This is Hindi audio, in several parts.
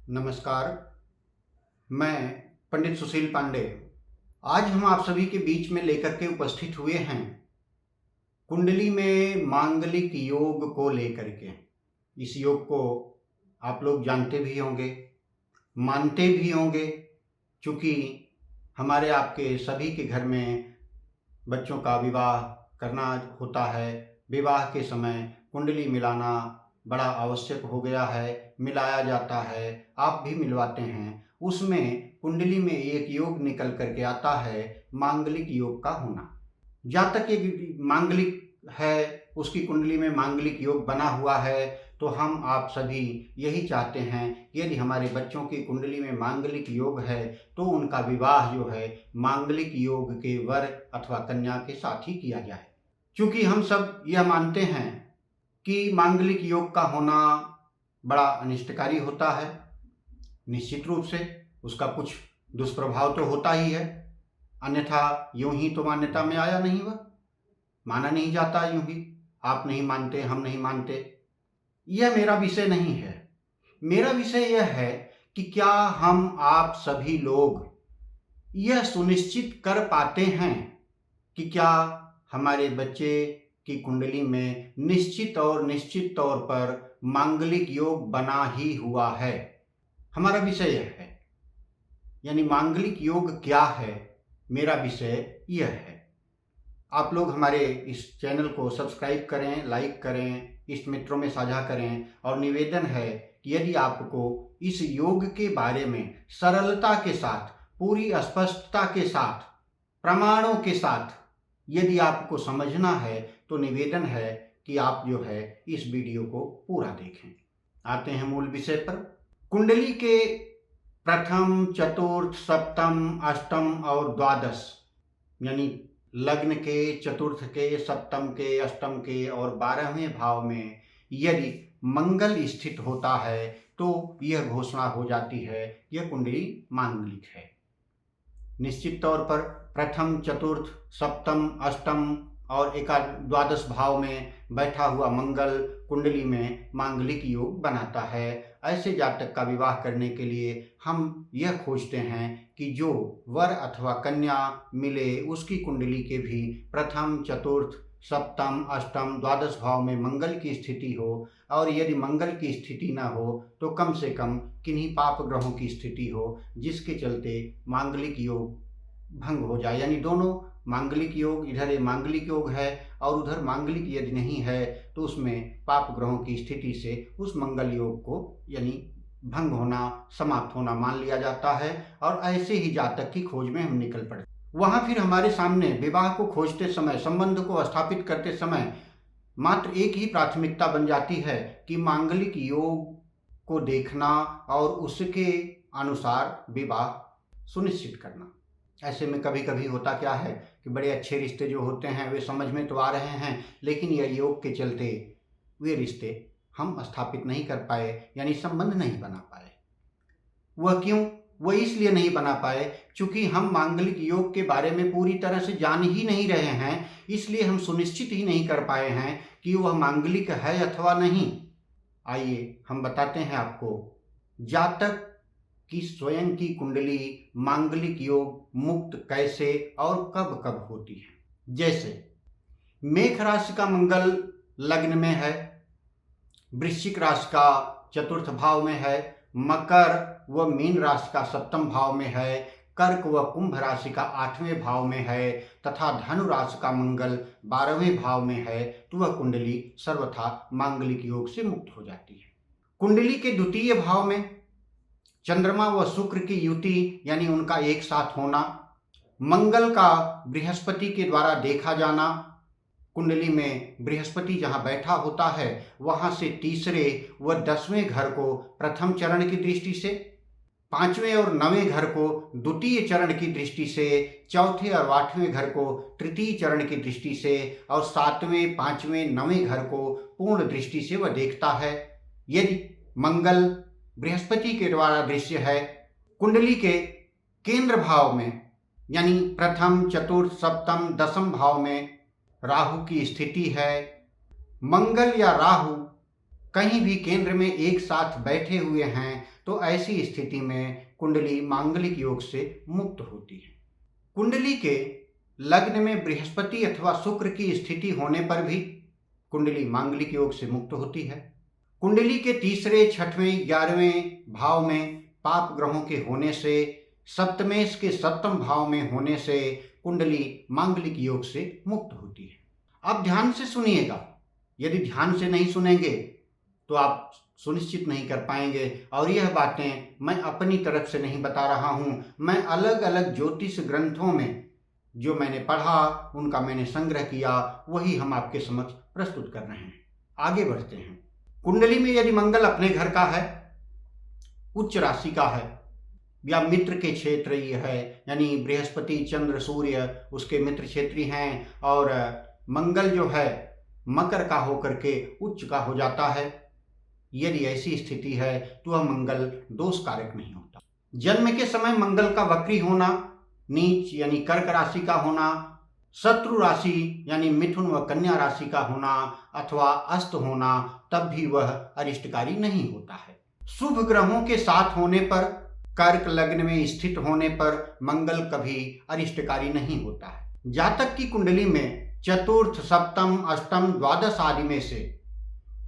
नमस्कार। मैं पंडित सुशील पांडे आज हम आप सभी के बीच में लेकर के उपस्थित हुए हैं कुंडली में मांगलिक योग को लेकर के। इस योग को आप लोग जानते भी होंगे, मानते भी होंगे, क्योंकि हमारे आपके सभी के घर में बच्चों का विवाह करना होता है। विवाह के समय कुंडली मिलाना बड़ा आवश्यक हो गया है, मिलाया जाता है, आप भी मिलवाते हैं। उसमें कुंडली में एक योग निकल करके आता है, मांगलिक योग का होना। जहाँ तक एक मांगलिक है, उसकी कुंडली में मांगलिक योग बना हुआ है, तो हम आप सभी यही चाहते हैं कि यदि हमारे बच्चों की कुंडली में मांगलिक योग है तो उनका विवाह जो है मांगलिक योग के वर अथवा कन्या के साथ ही किया जाए। क्योंकि हम सब यह मानते हैं कि मांगलिक योग का होना बड़ा अनिष्टकारी होता है। निश्चित रूप से उसका कुछ दुष्प्रभाव तो होता ही है, अन्यथा यूं ही तो मान्यता में आया नहीं, वह माना नहीं जाता यूं ही। आप नहीं मानते, हम नहीं मानते, यह मेरा विषय नहीं है। मेरा विषय यह है कि क्या हम आप सभी लोग यह सुनिश्चित कर पाते हैं कि क्या हमारे बच्चे की कुंडली में निश्चित तौर पर मांगलिक योग बना ही हुआ है। हमारा विषय यह है, यानी मांगलिक योग क्या है, मेरा विषय यह है। आप लोग हमारे इस चैनल को सब्सक्राइब करें, लाइक करें, इष्ट मित्रों में साझा करें। और निवेदन है कि यदि आपको इस योग के बारे में सरलता के साथ, पूरी स्पष्टता के साथ, प्रमाणों के साथ यदि आपको समझना है तो निवेदन है कि आप जो है इस वीडियो को पूरा देखें। आते हैं मूल विषय पर। कुंडली के प्रथम, चतुर्थ, सप्तम, अष्टम और द्वादश, यानी लग्न के, चतुर्थ के, सप्तम के, अष्टम के और 12वें भाव में यदि मंगल स्थित होता है तो यह घोषणा हो जाती है यह कुंडली मांगलिक है। निश्चित तौर पर प्रथम, चतुर्थ, सप्तम, अष्टम और द्वादश भाव में बैठा हुआ मंगल कुंडली में मांगलिक योग बनाता है। ऐसे जातक का विवाह करने के लिए हम यह खोजते हैं कि जो वर अथवा कन्या मिले उसकी कुंडली के भी प्रथम, चतुर्थ, सप्तम, अष्टम, द्वादश भाव में मंगल की स्थिति हो, और यदि मंगल की स्थिति न हो तो कम से कम किन्हीं पाप ग्रहों की स्थिति हो, जिसके चलते मांगलिक योग भंग हो जाए। यानी दोनों मांगलिक योग, इधर ये मांगलिक योग है और उधर मांगलिक यदि नहीं है तो उसमें पाप ग्रहों की स्थिति से उस मंगल योग को यानी भंग होना, समाप्त होना मान लिया जाता है। और ऐसे ही जातक की खोज में हम निकल पड़ते। वहां फिर हमारे सामने विवाह को खोजते समय, संबंध को स्थापित करते समय मात्र एक ही प्राथमिकता बन जाती है कि मांगलिक योग को देखना और उसके अनुसार विवाह सुनिश्चित करना। ऐसे में कभी कभी होता क्या है कि बड़े अच्छे रिश्ते जो होते हैं वे समझ में तो आ रहे हैं, लेकिन यह योग के चलते वे रिश्ते हम स्थापित नहीं कर पाए, यानी संबंध नहीं बना पाए। वह क्यों? वह इसलिए नहीं बना पाए क्योंकि हम मांगलिक योग के बारे में पूरी तरह से जान ही नहीं रहे हैं, इसलिए हम सुनिश्चित ही नहीं कर पाए हैं कि वह मांगलिक है अथवा नहीं। आइए हम बताते हैं आपको जातक की स्वयं की कुंडली मांगलिक योग मुक्त कैसे और कब कब होती है। जैसे मेष राशि का मंगल लग्न में है, वृश्चिक राशि का चतुर्थ भाव में है, मकर व मीन राशि का सप्तम भाव में है, कर्क व कुंभ राशि का 8वें भाव में है तथा धनु राशि का मंगल 12वें भाव में है, तो वह कुंडली सर्वथा मांगलिक योग से मुक्त हो जाती है। कुंडली के द्वितीय भाव में चंद्रमा व शुक्र की युति यानी उनका एक साथ होना, मंगल का बृहस्पति के द्वारा देखा जाना, कुंडली में बृहस्पति जहां बैठा होता है वहां से तीसरे व 10वें घर को प्रथम चरण की दृष्टि से, 5वें और 9वें घर को द्वितीय चरण की दृष्टि से, चौथे और 8वें घर को तृतीय चरण की दृष्टि से और 7वें, 5वें, 9वें घर को पूर्ण दृष्टि से वह देखता है। यदि मंगल बृहस्पति के द्वारा दृश्य है, कुंडली के केंद्र भाव में यानी प्रथम, चतुर्थ, सप्तम, दसम भाव में राहु की स्थिति है, मंगल या राहु कहीं भी केंद्र में एक साथ बैठे हुए हैं तो ऐसी स्थिति में कुंडली मांगलिक योग से मुक्त होती है। कुंडली के लग्न में बृहस्पति अथवा शुक्र की स्थिति होने पर भी कुंडली मांगलिक योग से मुक्त होती है। कुंडली के तीसरे, छठवें, 11वें भाव में पाप ग्रहों के होने से, सप्तमेश के सप्तम भाव में होने से कुंडली मांगलिक योग से मुक्त होती है। आप ध्यान से सुनिएगा, यदि ध्यान से नहीं सुनेंगे तो आप सुनिश्चित नहीं कर पाएंगे। और यह बातें मैं अपनी तरफ से नहीं बता रहा हूं, मैं अलग अलग ज्योतिष ग्रंथों में जो मैंने पढ़ा, उनका मैंने संग्रह किया, वही हम आपके समक्ष प्रस्तुत कर रहे हैं। आगे बढ़ते हैं। कुंडली में यदि मंगल अपने घर का है, उच्च राशि का है, या मित्र के क्षेत्र है, यानी बृहस्पति, चंद्र, सूर्य उसके मित्र क्षेत्री हैं, और मंगल जो है मकर का होकर के उच्च का हो जाता है, यदि ऐसी स्थिति है तो वह मंगल दोष कारक नहीं होता। जन्म के समय मंगल का वक्री होना, नीच यानी कर्क राशि का होना, शत्रु राशि यानी मिथुन व कन्या राशि का होना अथवा अस्त होना, तब भी वह अरिष्टकारी नहीं होता है। शुभ ग्रहों के साथ होने पर, कर्क लग्न में स्थित होने पर मंगल कभी अरिष्टकारी नहीं होता है। जातक की कुंडली में चतुर्थ, सप्तम, अष्टम, द्वादश आदि में से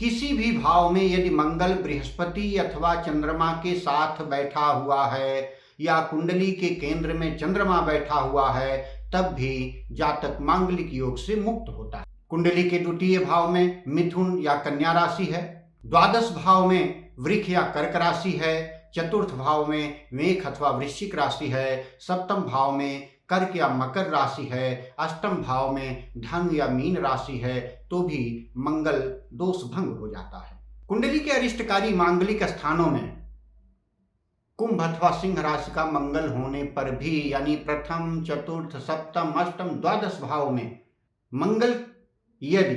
किसी भी भाव में यदि मंगल बृहस्पति अथवा चंद्रमा के साथ बैठा हुआ है या कुंडली के केंद्र में चंद्रमा बैठा हुआ है, तब भी जातक मांगलिक योग से मुक्त होता है। कुंडली के द्वितीय भाव में मिथुन या कन्या राशि है, द्वादश भाव में वृक्ष या कर्क राशि है, चतुर्थ भाव में मेष अथवा वृश्चिक राशि है, सप्तम भाव में कर्क या मकर राशि है, अष्टम भाव में धन या मीन राशि है, तो भी मंगल दोष भंग हो जाता है। कुंडली के अरिष्टकारी मांगलिक स्थानों में कुंभ अथवा सिंह राशि का मंगल होने पर भी, यानी प्रथम, चतुर्थ, सप्तम, अष्टम, द्वादश भाव में मंगल यदि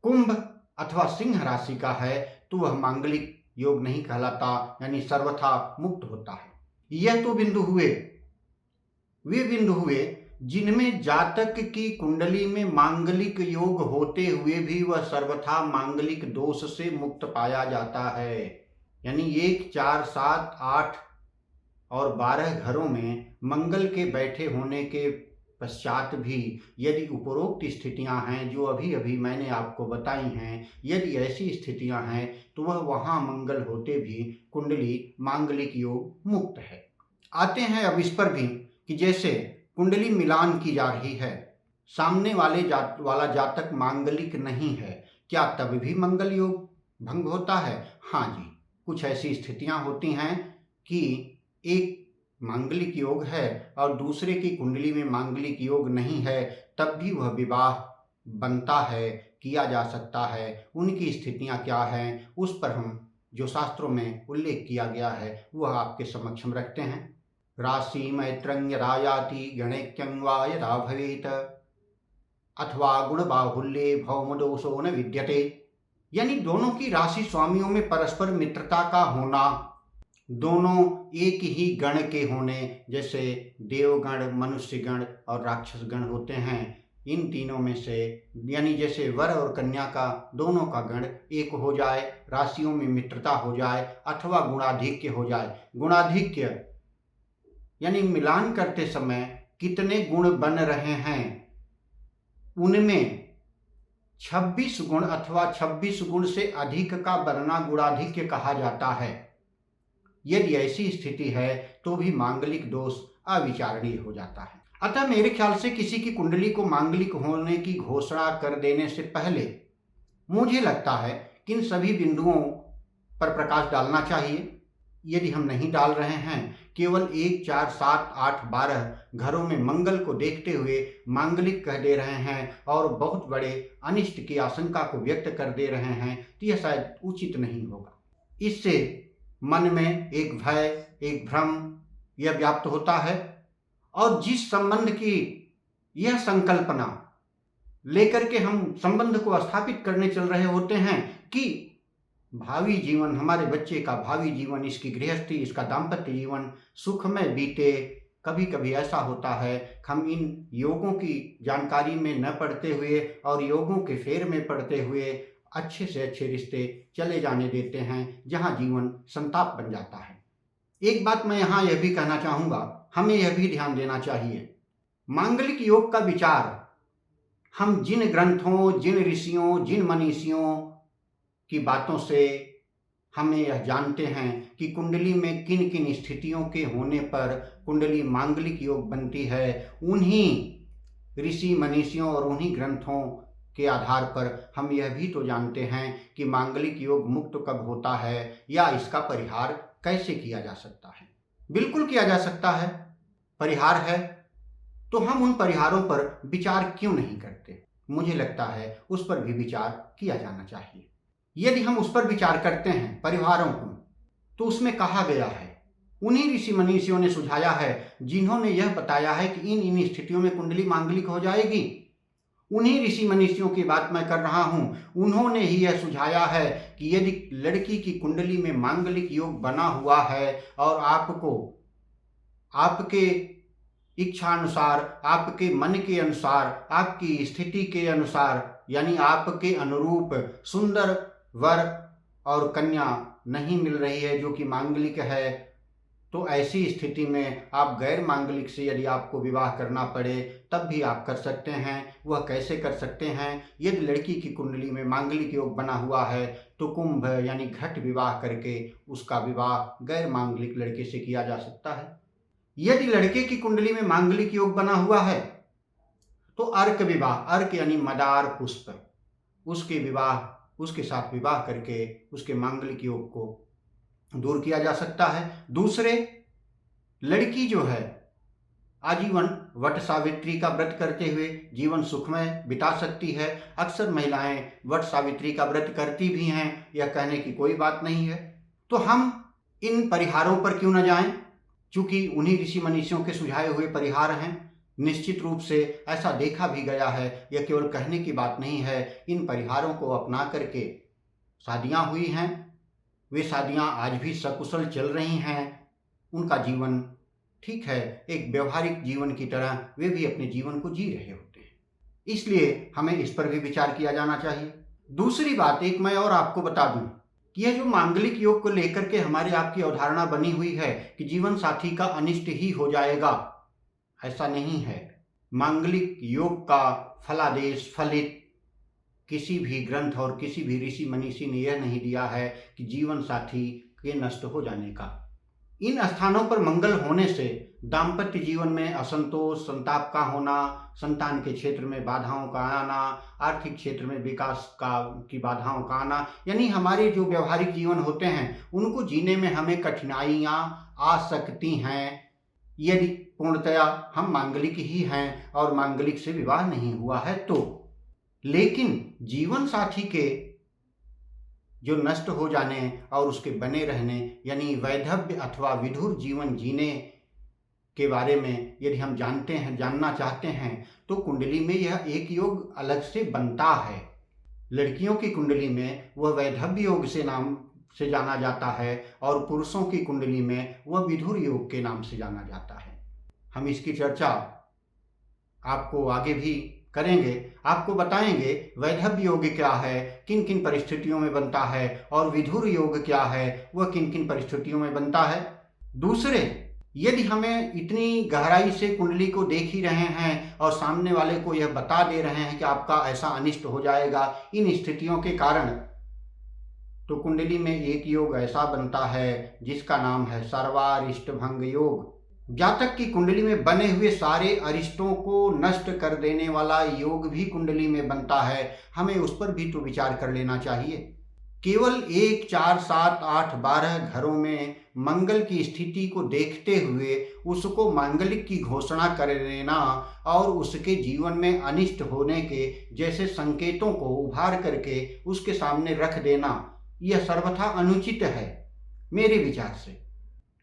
कुंभ अथवा सिंह राशि का है तो वह मांगलिक योग नहीं कहलाता, यानी सर्वथा मुक्त होता है। यह तो बिंदु हुए, वे बिंदु हुए जिनमें जातक की कुंडली में मांगलिक योग होते हुए भी वह सर्वथा मांगलिक दोष से मुक्त पाया जाता है। यानी 1, 4, 7, 8 और 12 घरों में मंगल के बैठे होने के पश्चात भी यदि उपरोक्त स्थितियां हैं जो अभी अभी मैंने आपको बताई हैं, यदि ऐसी स्थितियां हैं तो वह वहां मंगल होते भी कुंडली मांगलिक योग मुक्त है। आते हैं अब इस पर भी कि जैसे कुंडली मिलान की जा रही है, सामने वाला जातक मांगलिक नहीं है, क्या तब भी मंगल योग भंग होता है? हाँ जी, कुछ ऐसी स्थितियां होती हैं कि एक मांगलिक योग है और दूसरे की कुंडली में मांगलिक योग नहीं है, तब भी वह विवाह बनता है, किया जा सकता है। उनकी स्थितियां क्या हैं, उस पर हम जो शास्त्रों में उल्लेख किया गया है वह आपके समक्ष हम रखते हैं। राशि मैत्रं यदा याति गणैक्यं वा यदा भवेत अथवा गुण बाहुल्ये भौम दोषो न विद्यते, यानी दोनों की राशि स्वामियों में परस्पर मित्रता का होना, दोनों एक ही गण के होने, जैसे देवगण, मनुष्य गण और राक्षस गण होते हैं, इन तीनों में से, यानी जैसे वर और कन्या का दोनों का गण एक हो जाए, राशियों में मित्रता हो जाए अथवा गुणाधिक्य हो जाए। गुणाधिक्य यानी मिलान करते समय कितने गुण बन रहे हैं, उनमें 26 गुण अथवा 26 गुण से अधिक का बनना गुणाधिक्य कहा जाता है। यदि ऐसी स्थिति है तो भी मांगलिक दोष अविचारणीय हो जाता है। अतः मेरे ख्याल से किसी की कुंडली को मांगलिक होने की घोषणा कर देने से पहले मुझे लगता है कि इन सभी बिंदुओं पर प्रकाश डालना चाहिए। यदि हम नहीं डाल रहे हैं, केवल 1, 4, 7, 8, 12 घरों में मंगल को देखते हुए मांगलिक कह दे रहे हैं और बहुत बड़े अनिष्ट की आशंका को व्यक्त कर दे रहे हैं, तो यह शायद उचित नहीं होगा। इससे मन में एक भय, एक भ्रम यह व्याप्त होता है और जिस संबंध की यह संकल्पना लेकर के हम संबंध को स्थापित करने चल रहे होते हैं कि भावी जीवन, हमारे बच्चे का भावी जीवन, इसकी गृहस्थी, इसका दाम्पत्य जीवन सुखमय बीते, कभी कभी ऐसा होता है हम इन योगों की जानकारी में न पढ़ते हुए और योगों के फेर में पढ़ते हुए अच्छे से अच्छे रिश्ते चले जाने देते हैं, जहां जीवन संताप बन जाता है। एक बात मैं यहाँ यह भी कहना चाहूँगा, हमें यह भी ध्यान देना चाहिए, मांगलिक योग का विचार हम जिन ग्रंथों, जिन ऋषियों, जिन मनीषियों की बातों से हमें यह जानते हैं कि कुंडली में किन किन स्थितियों के होने पर कुंडली मांगलिक योग बनती है, उन्हीं ऋषि मनीषियों और उन्हीं ग्रंथों के आधार पर हम यह भी तो जानते हैं कि मांगलिक योग मुक्त कब होता है या इसका परिहार कैसे किया जा सकता है। बिल्कुल किया जा सकता है, परिहार है, तो हम उन परिहारों पर विचार क्यों नहीं करते? मुझे लगता है उस पर भी विचार किया जाना चाहिए। यदि हम उस पर विचार करते हैं परिवारों को, तो उसमें कहा गया है, उन्हीं ऋषि मनीषियों ने सुझाया है जिन्होंने यह बताया है कि इन इन स्थितियों में कुंडली मांगलिक हो जाएगी। उन्हीं ऋषि मनीषियों की बात मैं कर रहा हूं, उन्होंने ही यह सुझाया है कि यदि लड़की की कुंडली में मांगलिक योग बना हुआ है और आपको आपके इच्छा अनुसार, आपके मन के अनुसार, आपकी स्थिति के अनुसार, यानी आपके अनुरूप सुंदर वर और कन्या नहीं मिल रही है जो कि मांगलिक है, तो ऐसी स्थिति में आप गैर मांगलिक से यदि आपको विवाह करना पड़े तब भी आप कर सकते हैं। वह कैसे कर सकते हैं? यदि लड़की की कुंडली में मांगलिक योग बना हुआ है तो कुंभ यानी घट विवाह करके उसका विवाह गैर मांगलिक लड़के से किया जा सकता है। यदि लड़के की कुंडली में मांगलिक योग बना हुआ है तो अर्क विवाह, अर्क यानी मदार पुष्प, उसके साथ विवाह करके उसके मांगलिक योग को दूर किया जा सकता है। दूसरे, लड़की जो है आजीवन वट सावित्री का व्रत करते हुए जीवन सुखमय बिता सकती है। अक्सर महिलाएं वट सावित्री का व्रत करती भी हैं, यह कहने की कोई बात नहीं है। तो हम इन परिहारों पर क्यों न जाएं? चूंकि उन्हीं ऋषि मनीषियों के सुझाए हुए परिहार हैं, निश्चित रूप से ऐसा देखा भी गया है, यह केवल कहने की बात नहीं है। इन परिहारों को अपना करके शादियां हुई हैं, वे शादियां आज भी सकुशल चल रही हैं, उनका जीवन ठीक है, एक व्यवहारिक जीवन की तरह वे भी अपने जीवन को जी रहे होते हैं। इसलिए हमें इस पर भी विचार किया जाना चाहिए। दूसरी बात एक मैं और आपको बता दूं कि यह जो मांगलिक योग को लेकर के हमारे आपकी अवधारणा बनी हुई है कि जीवन साथी का अनिष्ट ही हो जाएगा, ऐसा नहीं है। मांगलिक योग का फलादेश, फलित किसी भी ग्रंथ और किसी भी ऋषि मनीषी ने यह नहीं दिया है कि जीवन साथी के नष्ट हो जाने का। इन स्थानों पर मंगल होने से दाम्पत्य जीवन में असंतोष, संताप का होना, संतान के क्षेत्र में बाधाओं का आना, आर्थिक क्षेत्र में विकास की बाधाओं का आना, यानी हमारे जो व्यवहारिक जीवन होते हैं उनको जीने में हमें कठिनाइयाँ आ सकती हैं यदि पूर्णतया हम मांगलिक ही हैं और मांगलिक से विवाह नहीं हुआ है तो। लेकिन जीवन साथी के जो नष्ट हो जाने और उसके बने रहने यानी वैधव्य अथवा विधुर जीवन जीने के बारे में यदि हम जानना चाहते हैं तो कुंडली में यह एक योग अलग से बनता है। लड़कियों की कुंडली में वह वैधव्य योग से नाम से जाना जाता है और पुरुषों की कुंडली में वह विधुर योग के नाम से जाना जाता है। हम इसकी चर्चा आपको आगे भी करेंगे, आपको बताएंगे वैधव्य योग क्या है, किन किन परिस्थितियों में बनता है, और विधुर योग क्या है, वह किन किन परिस्थितियों में बनता है। दूसरे, यदि हमें इतनी गहराई से कुंडली को देख ही रहे हैं और सामने वाले को यह बता दे रहे हैं कि आपका ऐसा अनिष्ट हो जाएगा इन स्थितियों के कारण, तो कुंडली में एक योग ऐसा बनता है जिसका नाम है सर्वारिष्ट भंग योग। जातक की कुंडली में बने हुए सारे अरिष्टों को नष्ट कर देने वाला योग भी कुंडली में बनता है। हमें उस पर भी तो विचार कर लेना चाहिए। केवल 1, 4, 7, 8, 12 घरों में मंगल की स्थिति को देखते हुए उसको मांगलिक की घोषणा कर देना और उसके जीवन में अनिष्ट होने के जैसे संकेतों को उभार करके उसके सामने रख देना, यह सर्वथा अनुचित है मेरे विचार से।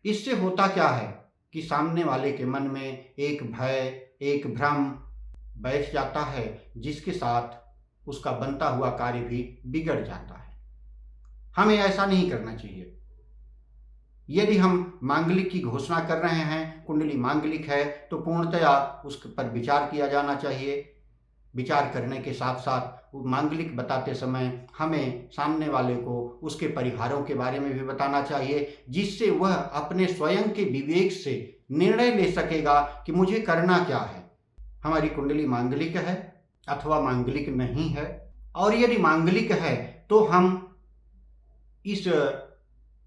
इससे होता क्या है कि सामने वाले के मन में एक भय, एक भ्रम बैठ जाता है जिसके साथ उसका बनता हुआ कार्य भी बिगड़ जाता है। हमें ऐसा नहीं करना चाहिए। यदि हम मांगलिक की घोषणा कर रहे हैं, कुंडली मांगलिक है, तो पूर्णतया उस पर विचार किया जाना चाहिए। विचार करने के साथ साथ मांगलिक बताते समय हमें सामने वाले को उसके परिहारों के बारे में भी बताना चाहिए, जिससे वह अपने स्वयं के विवेक से निर्णय ले सकेगा कि मुझे करना क्या है। हमारी कुंडली मांगलिक है अथवा मांगलिक नहीं है, और यदि मांगलिक है तो हम इस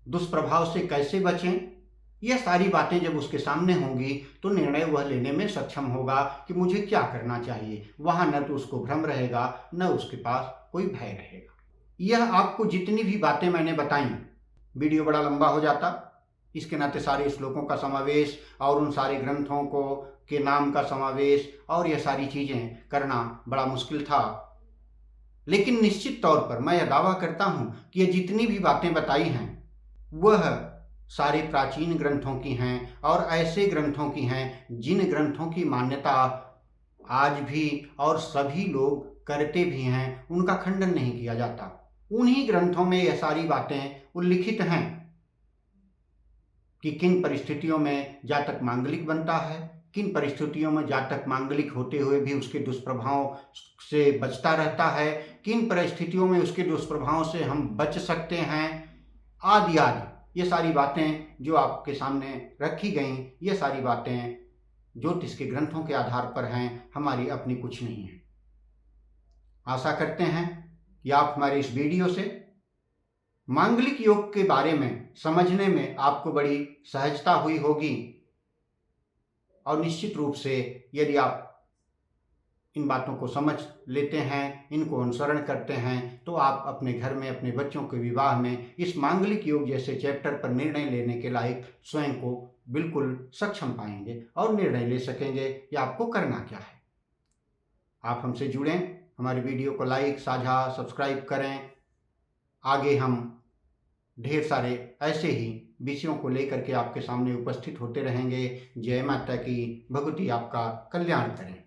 दुष्प्रभाव से कैसे बचें, यह सारी बातें जब उसके सामने होंगी तो निर्णय वह लेने में सक्षम होगा कि मुझे क्या करना चाहिए। वहाँ न तो उसको भ्रम रहेगा, न उसके पास कोई भय रहेगा। यह आपको जितनी भी बातें मैंने बताई, वीडियो बड़ा लंबा हो जाता, इसके नाते सारे श्लोकों का समावेश और उन सारे ग्रंथों को के नाम का समावेश और यह सारी चीज़ें करना बड़ा मुश्किल था। लेकिन निश्चित तौर पर मैं यह दावा करता हूँ कि ये जितनी भी बातें बताई हैं वह सारे प्राचीन ग्रंथों की हैं और ऐसे ग्रंथों की हैं जिन ग्रंथों की मान्यता आज भी और सभी लोग करते भी हैं, उनका खंडन नहीं किया जाता। उन्हीं ग्रंथों में यह सारी बातें उल्लिखित हैं कि किन परिस्थितियों में जातक मांगलिक बनता है, किन परिस्थितियों में जातक मांगलिक होते हुए भी उसके दुष्प्रभाव से बचता रहता है, किन परिस्थितियों में उसके दुष्प्रभाव से हम बच सकते हैं, आदि आदि। ये सारी बातें जो आपके सामने रखी गई, ये सारी बातें ज्योतिष के ग्रंथों के आधार पर हैं, हमारी अपनी कुछ नहीं है। आशा करते हैं कि आप हमारे इस वीडियो से मांगलिक योग के बारे में समझने में आपको बड़ी सहजता हुई होगी, और निश्चित रूप से यदि आप इन बातों को समझ लेते हैं, इनको अनुसरण करते हैं, तो आप अपने घर में अपने बच्चों के विवाह में इस मांगलिक योग जैसे चैप्टर पर निर्णय लेने के लायक स्वयं को बिल्कुल सक्षम पाएंगे और निर्णय ले सकेंगे कि आपको करना क्या है। आप हमसे जुड़ें, हमारे वीडियो को लाइक, साझा, सब्सक्राइब करें। आगे हम ढेर सारे ऐसे ही विषयों को लेकर के आपके सामने उपस्थित होते रहेंगे। जय माता की, भगवती आपका कल्याण करें।